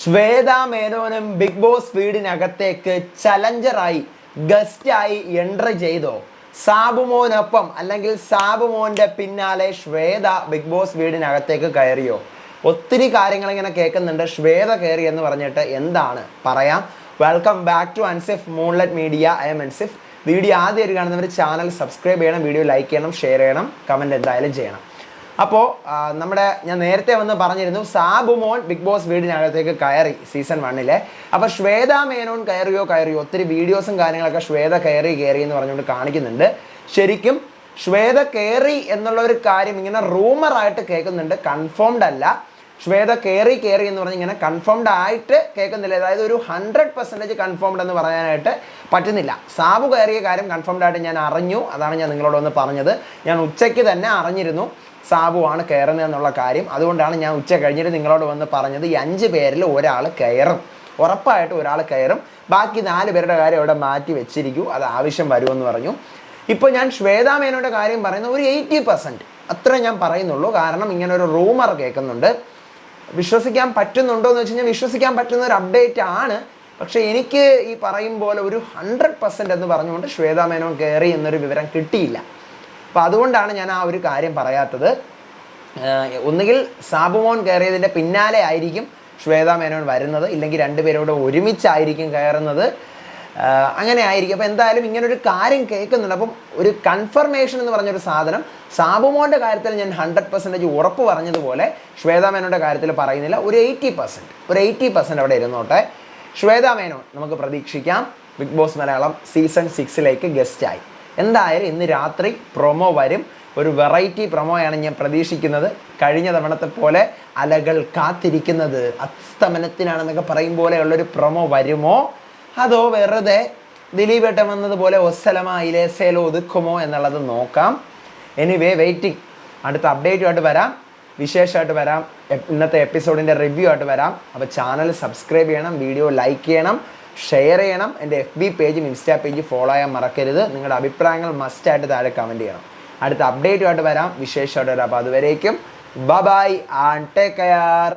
ശ്വേത മേനോനും big boss വീടിനകത്തേക്ക് ചലഞ്ചറായി ഗസ്റ്റായി entry ചെയ്തോ? സാബുമോനൊപ്പം അല്ലെങ്കിൽ സാബുമോൻ്റെ പിന്നാലെ ശ്വേത ബിഗ് ബോസ് വീടിനകത്തേക്ക് കയറിയോ? ഒത്തിരി കാര്യങ്ങൾ ഇങ്ങനെ കേൾക്കുന്നുണ്ട്. ശ്വേത കയറി എന്ന് പറഞ്ഞിട്ട് എന്താണ് പറയാം. Welcome back to Ansif moonlight media. I am Ansif. Video ആദ്യമായിട്ട് കാണുന്നവർ ചാനൽ സബ്സ്ക്രൈബ് ചെയ്യണം, വീഡിയോ ലൈക്ക് ചെയ്യണം, ഷെയർ ചെയ്യണം, കമൻറ്റ് എന്തായാലും ചെയ്യണം. അപ്പോൾ ഞാൻ നേരത്തെ വന്ന് പറഞ്ഞിരുന്നു, സാബുമോൻ ബിഗ് ബോസ് വീടിനകത്തേക്ക് കയറി സീസൺ 1. അപ്പോൾ ശ്വേത മേനോൻ കയറിയോ? ഒത്തിരി വീഡിയോസും കാര്യങ്ങളൊക്കെ ശ്വേത കയറി എന്ന് പറഞ്ഞുകൊണ്ട് കാണിക്കുന്നുണ്ട്. ശരിക്കും ശ്വേത കയറി എന്നുള്ള ഒരു കാര്യം ഇങ്ങനെ റൂമറായിട്ട് കേൾക്കുന്നുണ്ട്, കൺഫേംഡ് അല്ല. ശ്വേത കയറി എന്ന് പറഞ്ഞ് ഇങ്ങനെ കൺഫേംഡ് ആയിട്ട് കേൾക്കുന്നില്ല. അതായത് ഒരു 100% കൺഫേംഡ് എന്ന് പറയാനായിട്ട് പറ്റുന്നില്ല. സാബു കയറിയ കാര്യം കൺഫേംഡ് ആയിട്ട് ഞാൻ അറിഞ്ഞു. അതാണ് ഞാൻ നിങ്ങളോട് ഒന്ന് പറഞ്ഞത്. ഞാൻ ഉച്ചയ്ക്ക് തന്നെ അറിഞ്ഞിരുന്നു സാബുവാണ് കയറുന്നത് എന്നുള്ള കാര്യം. അതുകൊണ്ടാണ് ഞാൻ ഉച്ച കഴിഞ്ഞിട്ട് നിങ്ങളോട് വന്ന് പറഞ്ഞത്, ഈ 5 പേരിൽ ഒരാൾ കയറും, ഉറപ്പായിട്ടും ഒരാൾ കയറും. ബാക്കി 4 പേരുടെ കാര്യം അവിടെ മാറ്റി വെച്ചിരിക്കൂ, അത് ആവശ്യം വരുമെന്ന് പറഞ്ഞു. ഇപ്പോൾ ഞാൻ ശ്വേത മേനോൻ്റെ കാര്യം പറയുന്നത് ഒരു 80% അത്ര ഞാൻ പറയുന്നുള്ളൂ. കാരണം ഇങ്ങനെ ഒരു റൂമർ കേൾക്കുന്നുണ്ട്. വിശ്വസിക്കാൻ പറ്റുന്നുണ്ടോ എന്ന് വെച്ച് കഴിഞ്ഞാൽ വിശ്വസിക്കാൻ പറ്റുന്ന ഒരു അപ്ഡേറ്റ് ആണ്. പക്ഷേ എനിക്ക് ഈ പറയും പോലെ ഒരു 100% എന്ന് പറഞ്ഞുകൊണ്ട് ശ്വേത മേനോൻ കയറി എന്നൊരു വിവരം കിട്ടിയില്ല. അപ്പോൾ അതുകൊണ്ടാണ് ഞാൻ ആ ഒരു കാര്യം പറയാത്തത്. ഒന്നുകിൽ സാബുമോൻ കയറിയതിൻ്റെ പിന്നാലെ ആയിരിക്കും ശ്വേത മേനോൻ വരുന്നത്, ഇല്ലെങ്കിൽ 2 പേരോട് ഒരുമിച്ചായിരിക്കും കയറുന്നത്. അങ്ങനെ ആയിരിക്കും. അപ്പോൾ എന്തായാലും ഇങ്ങനൊരു കാര്യം കേൾക്കുന്നുണ്ട്. അപ്പം ഒരു കൺഫർമേഷൻ എന്ന് പറഞ്ഞൊരു സാധനം സാബുമോൻ്റെ കാര്യത്തിൽ ഞാൻ 100% ഉറപ്പ് പറഞ്ഞതുപോലെ ശ്വേത മേനോൻ്റെ കാര്യത്തിൽ പറയുന്നില്ല. ഒരു 80% അവിടെ ഇരുന്നോട്ടെ. ശ്വേത മേനോൻ നമുക്ക് പ്രതീക്ഷിക്കാം ബിഗ് ബോസ് മലയാളം സീസൺ 6 ഗസ്റ്റായി. എന്തായാലും ഇന്ന് രാത്രി പ്രൊമോ വരും. ഒരു വെറൈറ്റി പ്രൊമോയാണ് ഞാൻ പ്രതീക്ഷിക്കുന്നത്. കഴിഞ്ഞ തവണത്തെ പോലെ അലകൾ കാത്തിരിക്കുന്നത് അസ്തമനത്തിനാണെന്നൊക്കെ പറയും പോലെയുള്ളൊരു പ്രൊമോ വരുമോ, അതോ വെറുതെ ദിലീപ് ഏട്ടൻ വന്നതുപോലെ ഒസ്സലമായിലേസേലോ ഒതുക്കുമോ എന്നുള്ളത് നോക്കാം. Anyway waiting. അടുത്ത അപ്ഡേറ്റുമായിട്ട് വരാം, വിശേഷമായിട്ട് വരാം, ഇന്നത്തെ എപ്പിസോഡിൻ്റെ റിവ്യൂ ആയിട്ട് വരാം. അപ്പോൾ ചാനൽ സബ്സ്ക്രൈബ് ചെയ്യണം, വീഡിയോ ലൈക്ക് ചെയ്യണം, ഷെയർ ചെയ്യണം. എൻ്റെ FB പേജും ഇൻസ്റ്റാ പേജും ഫോളോ ചെയ്യാൻ മറക്കരുത്. നിങ്ങളുടെ അഭിപ്രായങ്ങൾ മസ്റ്റായിട്ട് താഴെ കമൻറ്റ് ചെയ്യണം. അടുത്ത അപ്ഡേറ്റുമായിട്ട് വരാം, വിശേഷമായിട്ട് വരാം. അപ്പോൾ അതുവരേക്കും ബൈ ആൻഡ് ടേക്ക് കെയർ.